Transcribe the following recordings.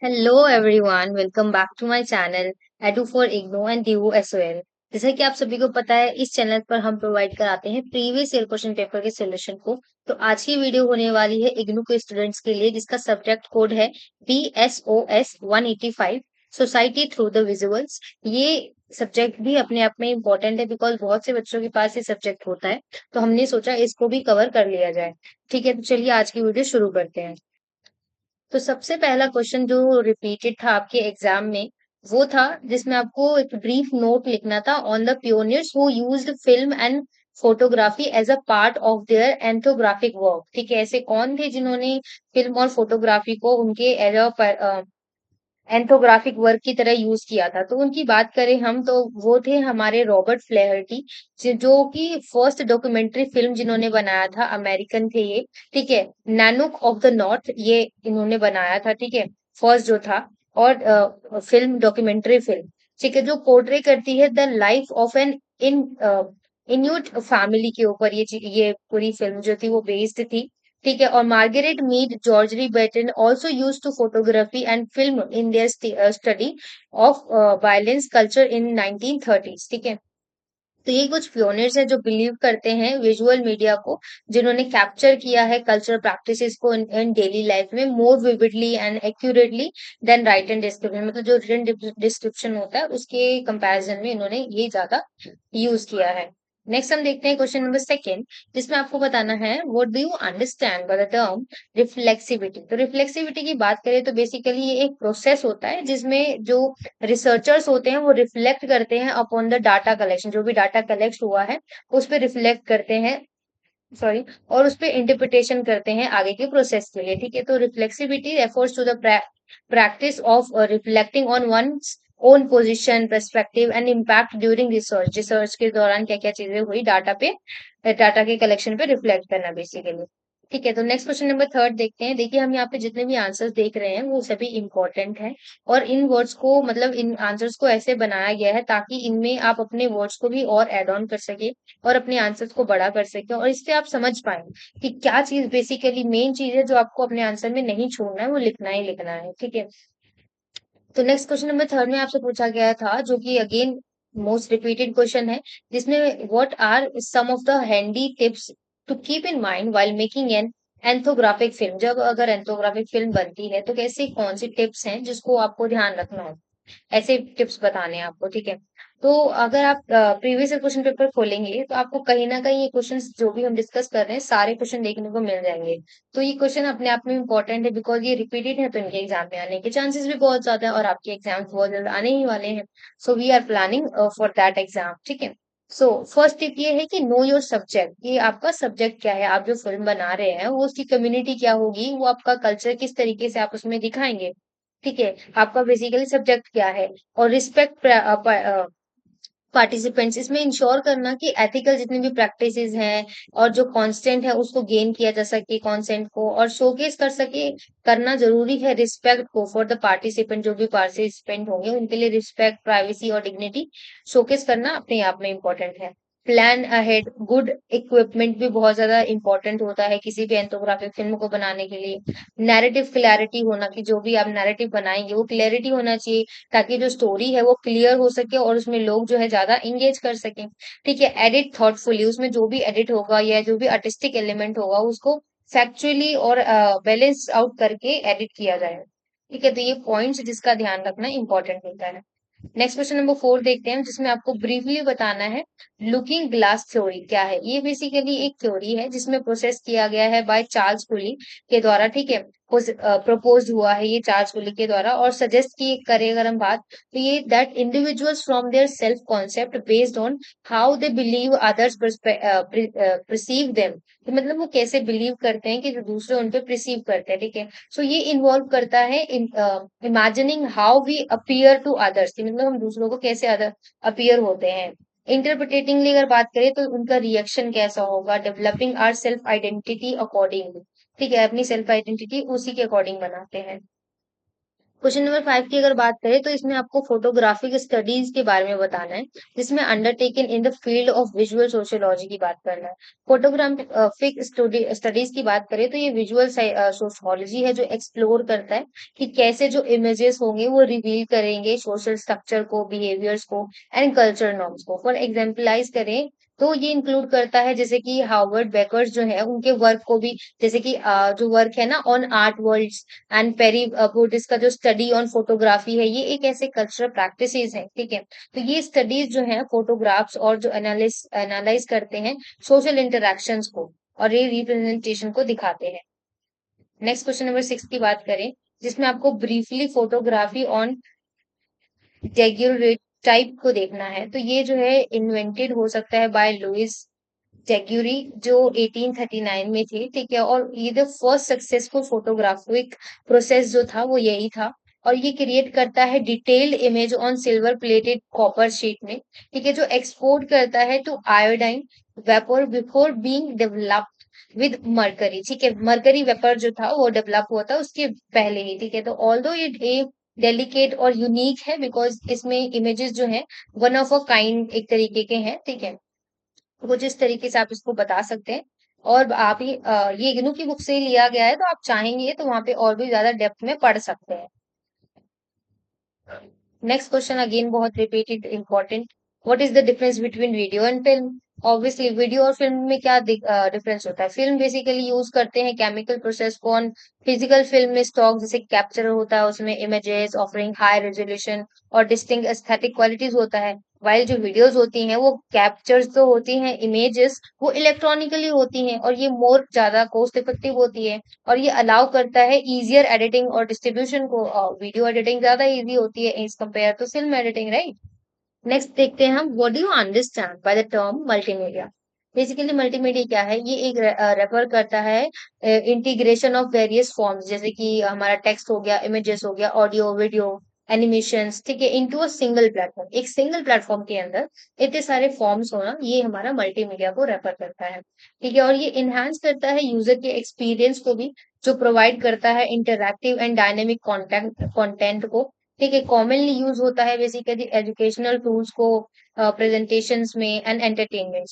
Hello everyone, welcome back to my channel edu for IGNOU and DU S O L. जैसा कि आप सभी को पता है, इस चैनल पर हम प्रोवाइड कराते हैं प्रीवियस ईयर क्वेश्चन पेपर के सॉल्यूशन को। तो आज की वीडियो होने वाली है इग्नू के स्टूडेंट्स के लिए, जिसका सब्जेक्ट कोड है BSOS 185, society through the visuals. ये सब्जेक्ट भी अपने आप में इम्पोर्टेंट है, बिकॉज बहुत से बच्चों के पास ये सब्जेक्ट होता है। तो हमने सोचा इसको भी कवर कर लिया जाए। ठीक है, तो चलिए आज की वीडियो शुरू करते हैं। तो सबसे पहला क्वेश्चन जो रिपीटेड था आपके एग्जाम में, वो था जिसमें आपको एक ब्रीफ नोट लिखना था on the pioneers who used film and photography as a part of their ethnographic work. ठीक है, ऐसे कौन थे जिन्होंने फिल्म और फोटोग्राफी को उनके एज अ एंथोग्राफिक वर्क की तरह यूज किया था। तो उनकी बात करें हम, तो वो थे हमारे रॉबर्ट फ्लेहर्टी, जो कि फर्स्ट डॉक्यूमेंट्री फिल्म जिन्होंने बनाया था, अमेरिकन थे ये। ठीक है, नैनुक ऑफ द नॉर्थ ये इन्होंने बनाया था। ठीक है, फर्स्ट जो था। और फिल्म डॉक्यूमेंट्री फिल्म, ठीक है, जो पोर्ट्रे करती है the life of an in Inuit family के ऊपर ये पूरी फिल्म जो थी वो बेस्ड थी। ठीक है, और Margaret Mead Gregory Bateson also use to photography and film in their study of violence culture in 1930s। ठीक है, तो ये कुछ पियोनियर्स हैं जो बिलीव करते हैं विजुअल मीडिया को, जिन्होंने कैप्चर किया है कल्चरल प्रैक्टिसेस को इन डेली लाइफ में more vividly and accurately than write and description. मतलब जो रिटन डिस्क्रिप्शन होता है उसके कंपैरिजन में इन्होंने ये ज्यादा यूज किया है। नेक्स्ट हम देखते हैं क्वेश्चन नंबर सेकंड, जिसमें आपको बताना है what do you understand by the term reflexivity. तो रिफ्लेक्सिविटी की बात करें तो बेसिकली ये एक प्रोसेस होता है जिसमें जो रिसर्चर्स होते हैं वो रिफ्लेक्ट करते हैं अपॉन द डाटा कलेक्शन, जो भी डाटा कलेक्ट हुआ है उस पे रिफ्लेक्ट करते हैं, सॉरी, और उस पे इंटरप्रिटेशन करते हैं आगे के प्रोसेस के लिए। ठीक है, तो reflexivity refers to the practice of reflecting on one's own position, perspective and impact during research. Research के दौरान क्या क्या चीजें हुई डाटा पे, डाटा के कलेक्शन पे रिफ्लेक्ट करना बेसिकली। ठीक है, तो नेक्स्ट क्वेश्चन नंबर थर्ड देखते हैं। देखिए, हम यहाँ पे जितने भी आंसर्स देख रहे हैं वो सभी इंपॉर्टेंट हैं, और इन वर्ड्स को, मतलब इन आंसर्स को ऐसे बनाया गया है ताकि इनमें आप अपने वर्ड्स को भी और ऐड ऑन कर सके और अपने आंसर्स को बड़ा कर सके, और इससे आप समझ पाए कि क्या चीज बेसिकली मेन चीज है जो आपको अपने आंसर में नहीं छोड़ना है, वो लिखना ही लिखना है। ठीक है, तो नेक्स्ट क्वेश्चन नंबर थर्ड में आपसे पूछा गया था, जो कि अगेन मोस्ट रिपीटेड क्वेश्चन है, जिसमें what are some of the handy tips to keep in mind while making an ethnographic film. जब अगर एंथोग्राफिक फिल्म बनती है तो कैसे कौन सी टिप्स हैं जिसको आपको ध्यान रखना हो, ऐसे टिप्स बताने हैं आपको। ठीक है, तो अगर आप प्रीवियस क्वेश्चन पेपर खोलेंगे तो आपको कहीं ना कहीं ये क्वेश्चंस जो भी हम डिस्कस कर रहे हैं सारे क्वेश्चन देखने को मिल जाएंगे। तो ये क्वेश्चन अपने आप में इम्पोर्टेंट है, बिकॉज ये रिपीटेड है, तो इनके एग्जाम में आने के चांसेस भी बहुत ज्यादा है, और आपके एग्जाम बहुत जल्द आने ही वाले हैं। So we are planning for that exam. ठीक है, सो फर्स्ट टिप ये है कि नो योर सब्जेक्ट। ये आपका सब्जेक्ट क्या है, आप जो फिल्म बना रहे हैं वो उसकी कम्युनिटी क्या होगी, वो आपका कल्चर किस तरीके से आप उसमें दिखाएंगे। ठीक है, आपका बेसिकली सब्जेक्ट क्या है, और रिस्पेक्ट पार्टिसिपेंट्स, इसमें इंश्योर करना कि एथिकल जितनी भी प्रैक्टिसेस हैं और जो कांस्टेंट है उसको गेन किया जा सके कॉन्सेंट को, और शोकेस कर सके, करना जरूरी है रिस्पेक्ट को फॉर द पार्टिसिपेंट। जो भी पार्टिसिपेंट होंगे उनके लिए रिस्पेक्ट, प्राइवेसी और डिग्निटी शोकेस करना अपने आप में इम्पोर्टेंट है। प्लान अहेड, गुड इक्विपमेंट भी बहुत ज्यादा इंपॉर्टेंट होता है किसी भी एंथोग्राफिक फिल्म को बनाने के लिए। नैरेटिव क्लैरिटी होना, कि जो भी आप नैरेटिव बनाएंगे वो क्लैरिटी होना चाहिए, ताकि जो स्टोरी है वो क्लियर हो सके और उसमें लोग जो है ज्यादा इंगेज कर सकें। ठीक है, एडिट थॉटफुली, उसमें जो भी एडिट होगा या जो भी आर्टिस्टिक एलिमेंट होगा उसको फैक्चुअली और बैलेंस आउट करके एडिट किया जाए। ठीक है, तो ये पॉइंट्स जिसका ध्यान रखना इंपॉर्टेंट होता है। नेक्स्ट क्वेश्चन नंबर फोर देखते हैं, जिसमें आपको ब्रीफली बताना है लुकिंग ग्लास थ्योरी क्या है। ये बेसिकली एक थ्योरी है जिसमें प्रोसेस किया गया है बाय चार्ल्स कुली के द्वारा। ठीक है, प्रपोज हुआ है ये चार्ल्स कुली के द्वारा, और सजेस्ट की करें अगर हम बात, तो ये that individuals from their self concept based on how they believe others perceive them. तो मतलब वो कैसे बिलीव करते हैं कि जो दूसरे उन पे प्रिसीव करते हैं। ठीक है, सो ये इन्वॉल्व करता है imagining how we appear to others, मतलब हम दूसरों को कैसे अदर अपीयर होते हैं। इंटरप्रिटेटिंगली अगर बात करें तो उनका रिएक्शन कैसा होगा, developing our self identity accordingly. ठीक है, अपनी सेल्फ आइडेंटिटी उसी के अकॉर्डिंग बनाते हैं। क्वेश्चन नंबर 5 की अगर बात करें तो इसमें आपको फोटोग्राफिक स्टडीज के बारे में बताना है, जिसमें undertaken in the field of visual sociology की बात करना है। फोटोग्राफिक स्टडीज की बात करें तो ये विजुअल सोशियोलॉजी है जो एक्सप्लोर करता है कि कैसे जो इमेजेस होंगे वो रिवील करेंगे सोशल स्ट्रक्चर को, बिहेवियर्स को एंड कल्चर नॉर्म्स को। फॉर एग्जाम्पलाइज करें तो ये इंक्लूड करता है जैसे कि हार्वर्ड बेकर्स जो है उनके वर्क को भी, जैसे कि जो वर्क है ना on art worlds and Pierre बुडिस का जो स्टडी ऑन फोटोग्राफी है, ये एक ऐसे कल्चरल प्रैक्टिसेस हैं, ठीक है। तो ये स्टडीज जो है फोटोग्राफ्स और जो एनालाइज करते हैं सोशल इंटरेक्शंस को, और ये रिप्रेजेंटेशन को दिखाते हैं। नेक्स्ट क्वेश्चन नंबर 6 की बात करें, जिसमें आपको ब्रीफली फोटोग्राफी ऑन डेग्यूरेटाइप को देखना है। तो ये जो है इन्वेंटेड हो सकता है बाय लुइस जैक्यूरी, जो 1839 में थे, ठीक है। और ये the first successful photographic process जो था वो यही था। और ये क्रिएट करता है detailed image on silver plated copper sheet में, ठीक है, जो एक्सपोर्ट करता है to iodine vapour before being developed with mercury, ठीक है। मरकरी वेपर जो था वो डेवलप हुआ था उसके पहले ही, ठीक है। तो ऑल्दो ये डेलिकेट और यूनिक है बिकॉज इसमें इमेजेस जो है वन ऑफ अ काइंड एक तरीके के हैं, ठीक है। कुछ इस तरीके से आप इसको बता सकते हैं। और आप ही ये इग्नू की बुक से ही लिया गया है, तो आप चाहेंगे तो वहां पे और भी ज्यादा डेप्थ में पढ़ सकते हैं। नेक्स्ट क्वेश्चन अगेन बहुत repeated important, what is the difference between video and film. Obviously video और फिल्म में क्या डिफरेंस होता है। फिल्म बेसिकली यूज करते हैं केमिकल प्रोसेस को ऑन फिजिकल फिल्म में स्टॉक जैसे कैप्चर होता है, उसमें इमेजेस ऑफरिंग हाई रेजोल्यूशन और डिस्टिंक्ट एस्थेटिक क्वालिटीज होता है। वाइल जो वीडियोस होती हैं वो कैप्चर्स तो होती हैं इमेजेस, वो इलेक्ट्रॉनिकली होती हैं और ये मोर ज्यादा कॉस्ट इफेक्टिव होती है। और ये अलाउ करता है इजियर एडिटिंग और डिस्ट्रीब्यूशन को। वीडियो एडिटिंग ज्यादा इजी होती है as compare to film editing, right. Next देखते हैं हम, what do you understand by the term multimedia. Basically multimedia क्या है, ये एक रेफर करता है इंटीग्रेशन ऑफ वेरियस फॉर्म्स, जैसे कि हमारा टेक्स्ट हो गया, इमेजेस हो गया, ऑडियो वीडियो एनिमेशंस, ठीक है, इनटू अ सिंगल प्लेटफॉर्म। एक सिंगल प्लेटफॉर्म के अंदर इतने सारे फॉर्म्स होना, ये हमारा मल्टीमीडिया को रेफर करता है, ठीक है। और ये इनहांस करता है यूजर के एक्सपीरियंस को भी, जो प्रोवाइड करता है इंटरैक्टिव एंड डायनेमिक कंटेंट को, ठीक है। कॉमनली यूज होता है बेसिकली एजुकेशनल टूल्स को, प्रेजेंटेशंस में and entertainment.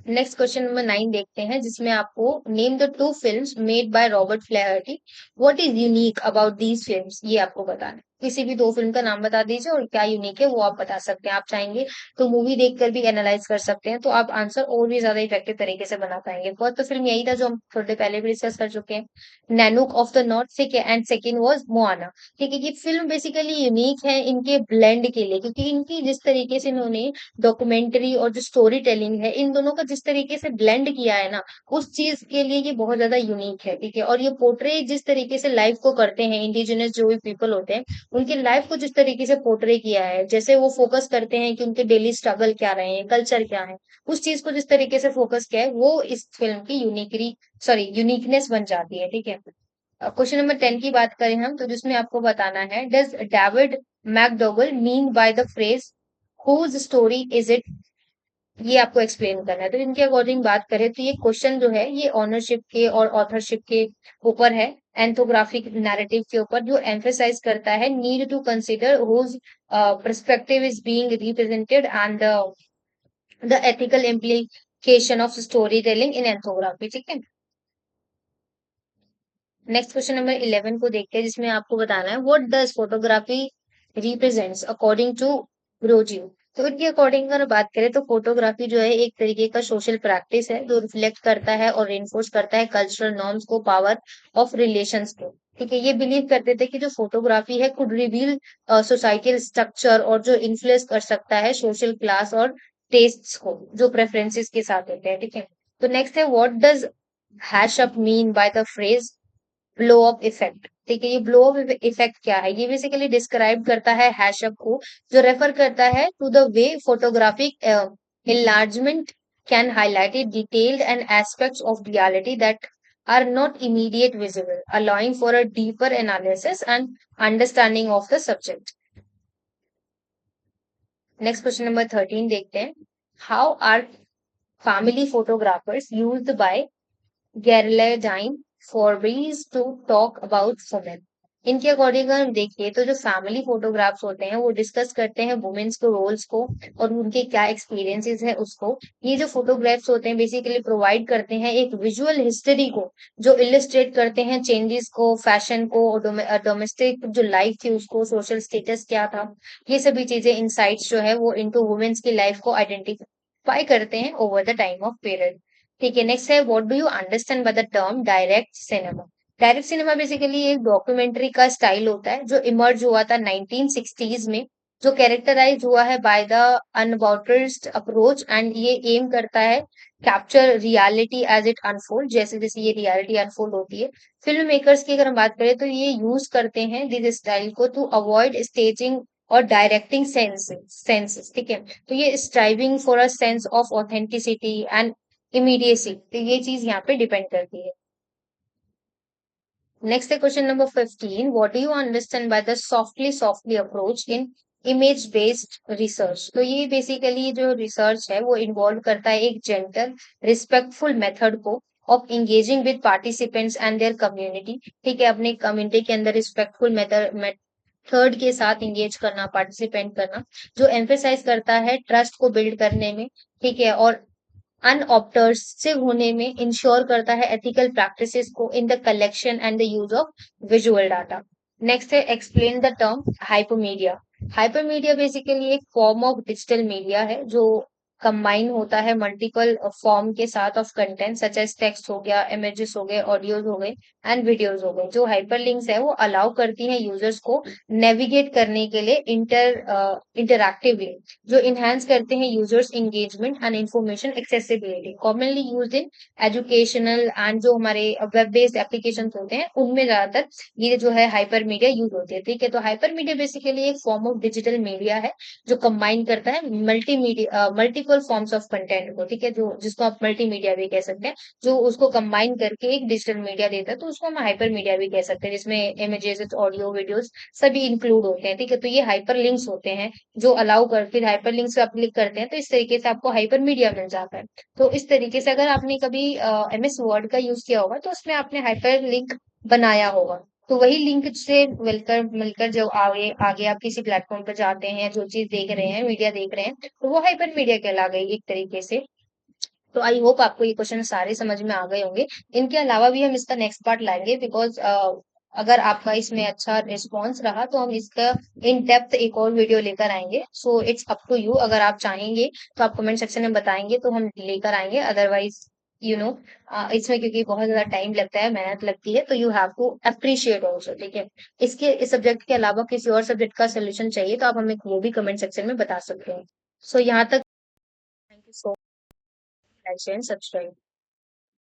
Next question number 9 देखते हैं, जिसमें आपको name the two films made by Robert Flaherty, what is unique about these films, ये आपको बताना है। किसी भी दो फिल्म का नाम बता दीजिए और क्या यूनिक है वो आप बता सकते हैं। आप चाहेंगे तो मूवी देखकर भी एनालाइज कर सकते हैं, तो आप आंसर और भी ज्यादा इफेक्टिव तरीके से बना पाएंगे। फर्स्ट तो फिल्म यही था जो हम थोड़े पहले भी डिस्कस कर चुके हैं, नैनुक ऑफ द नॉर्थ, ठीक है। एंड सेकेंड वॉज मोआना, ठीक है। ये फिल्म बेसिकली यूनिक है इनके ब्लेंड के लिए, क्योंकि इनकी जिस तरीके से इन्होंने डॉक्यूमेंट्री और जो स्टोरी टेलिंग है इन दोनों का जिस तरीके से ब्लेंड किया है ना, उस चीज के लिए ये बहुत ज्यादा यूनिक है, ठीक है। और ये पोर्ट्रे जिस तरीके से लाइफ को करते हैं, इंडिजिनस जो भी पीपल होते हैं उनकी लाइफ को जिस तरीके से पोर्ट्रे किया है, जैसे वो फोकस करते हैं कि उनके डेली स्ट्रगल क्या रहे हैं, कल्चर क्या है, उस चीज को जिस तरीके से फोकस किया है वो इस फिल्म की यूनिकनेस बन जाती है, ठीक है। क्वेश्चन नंबर 10 की बात करें हम, तो जिसमें आपको बताना है, does David MacDougall mean by the phrase whose story is it, ये आपको एक्सप्लेन करना है। तो इनके अकॉर्डिंग बात करें तो ये क्वेश्चन जो है ये ऑनरशिप के और ऑथरशिप के ऊपर है, एंथोग्राफिक नैरेटिव के ऊपर, जो एम्फेसाइज करता है need to consider whose perspective is being represented and the ethical implication of story telling in ethnography, ठीक है। नेक्स्ट क्वेश्चन नंबर 11 को देखते हैं, जिसमें आपको बताना है, what does photography represents according to Brosio. तो इनके अकॉर्डिंग अगर बात करें तो फोटोग्राफी जो है एक तरीके का सोशल प्रैक्टिस है जो रिफ्लेक्ट करता है और रेनफोर्स करता है कल्चरल नॉर्म्स को, पावर ऑफ रिलेशंस को, ठीक है। ये बिलीव करते थे कि जो फोटोग्राफी है कुड रिवील सोसाइटल स्ट्रक्चर और जो इन्फ्लुएंस कर सकता है सोशल क्लास और टेस्ट्स को, जो प्रेफरेंसेस के साथ होते हैं, ठीक है। तो नेक्स्ट है, what does hash up mean by the phrase blow up effect, ठीक है। ये ब्लो अप इफेक्ट क्या है, ये बेसिकली डिस्क्राइब करता है हैशअप को, जो रेफर करता है to the way photographic enlargement can highlight it detailed and aspects of reality that are not immediate visible, allowing for a deeper analysis and understanding of the subject. Next question number 13 देखते हैं, how are family photographers used by Geraldine forbes to talk about women। इनके according अगर हम देखें तो जो family photographs होते हैं वो डिस्कस करते हैं वुमेन्स के रोल्स को और उनके क्या एक्सपीरियंसेस है उसको। ये जो फोटोग्राफ्स होते हैं बेसिकली प्रोवाइड करते हैं एक विजुअल हिस्ट्री को, जो इलिस्ट्रेट करते हैं चेंजेस को, फैशन को, डोमेस्टिक जो लाइफ थी उसको, सोशल स्टेटस क्या था, ये सभी चीजें, इंसाइट्स जो है वो इनटू वुमेन्स की लाइफ को आइडेंटिफाई करते हैं over the time of period. ठीक है, नेक्स्ट है what do you understand by the term direct cinema. Direct cinema basically एक डॉक्यूमेंट्री का स्टाइल होता है जो इमर्ज हुआ था 1960s में, जो कैरेक्टराइज हुआ है by the unbottled approach, and ये एम करता है capture reality as it unfold, जैसे जैसे ये रियलिटी अनफोल्ड होती है। फिल्म मेकर्स की अगर हम बात करें तो ये यूज करते हैं दिस स्टाइल को टू अवॉइड स्टेजिंग और डायरेक्टिंग सेंसेस। ठीक है, तो ये striving for a sense of authenticity and immediacy, तो ये चीज यहाँ पे डिपेंड करती है। नेक्स्ट है question number 15, what do you understand by the softly approach in image based research. तो ये बेसिकली जो रिसर्च है वो इन्वॉल्व करता है एक जेंटल रिस्पेक्टफुल मेथड को of engaging with participants and their community. ठीक है, अपने कम्युनिटी के अंदर रिस्पेक्टफुल मेथड के साथ इंगेज करना, पार्टिसिपेंट करना, जो एम्फेसाइज करता है ट्रस्ट को बिल्ड करने में। ठीक है, और अनऑब्टर्सिव होने में इंश्योर करता है एथिकल प्रैक्टिसेस को in the collection and the use of visual data. Next है explain the term hypermedia. Hypermedia basically एक फॉर्म ऑफ डिजिटल मीडिया है जो कंबाइन होता है मल्टीपल फॉर्म के साथ of content such as text हो गया, इमेजेस हो गए, ऑडियोज हो गए एंड वीडियोज हो गए। जो हाइपरलिंक्स है वो अलाउ करती हैं यूजर्स को नेविगेट करने के लिए इंटरएक्टिवली, जो इनहेंस करते हैं users engagement and information accessibility. Commonly used in educational and जो हमारे वेब बेस्ड एप्लीकेशन होते हैं उनमें ज्यादातर ये जो है हाइपर मीडिया यूज होती है। ठीक है, तो हाइपर मीडिया बेसिकली एक फॉर्म ऑफ डिजिटल मीडिया है जो कंबाइन करता है मल्टीपल फॉर्म्स ऑफ कंटेंट को। ठीक है, जो जिसको आप मल्टीमीडिया भी कह सकते हैं, जो उसको कंबाइन करके एक डिजिटल मीडिया देता है, तो उसको हम हाइपर मीडिया भी कह सकते हैं, जिसमें इमेजेस, ऑडियो, वीडियोस सभी इंक्लूड होते हैं। ठीक है, तो ये हाइपर लिंक्स होते हैं जो अलाउ कर, फिर हाइपर लिंक्स पे आप क्लिक करते हैं तो इस तरीके से आपको हाइपर मीडिया मिल जाता है। तो इस तरीके से अगर आपने कभी एमएस वर्ड का यूज किया होगा तो उसमें आपने हाइपर लिंक बनाया होगा, तो वही लिंक से मिलकर मिलकर जब आगे आगे आप किसी प्लेटफॉर्म पर जाते हैं, जो चीज देख रहे हैं, मीडिया देख रहे हैं, तो वो हाइपर मीडिया कहला गई एक तरीके से। तो आई होप आपको ये क्वेश्चन सारे समझ में आ गए होंगे। इनके अलावा भी हम इसका नेक्स्ट पार्ट लाएंगे, बिकॉज अगर आपका इसमें अच्छा रिस्पॉन्स रहा तो हम इसका इन डेप्थ एक और वीडियो लेकर आएंगे। So it's up to you, अगर आप चाहेंगे तो आप कमेंट सेक्शन में बताएंगे तो हम लेकर आएंगे, अदरवाइज यू नो इसमें क्योंकि बहुत ज्यादा टाइम लगता है, मेहनत लगती है, तो you have to appreciate also. ठीक है, इसके इस सब्जेक्ट के अलावा किसी और सब्जेक्ट का सोल्यूशन चाहिए तो आप हमें वो भी कमेंट सेक्शन में बता सकते हैं। सो यहाँ तक, thank you so much, like share and subscribe.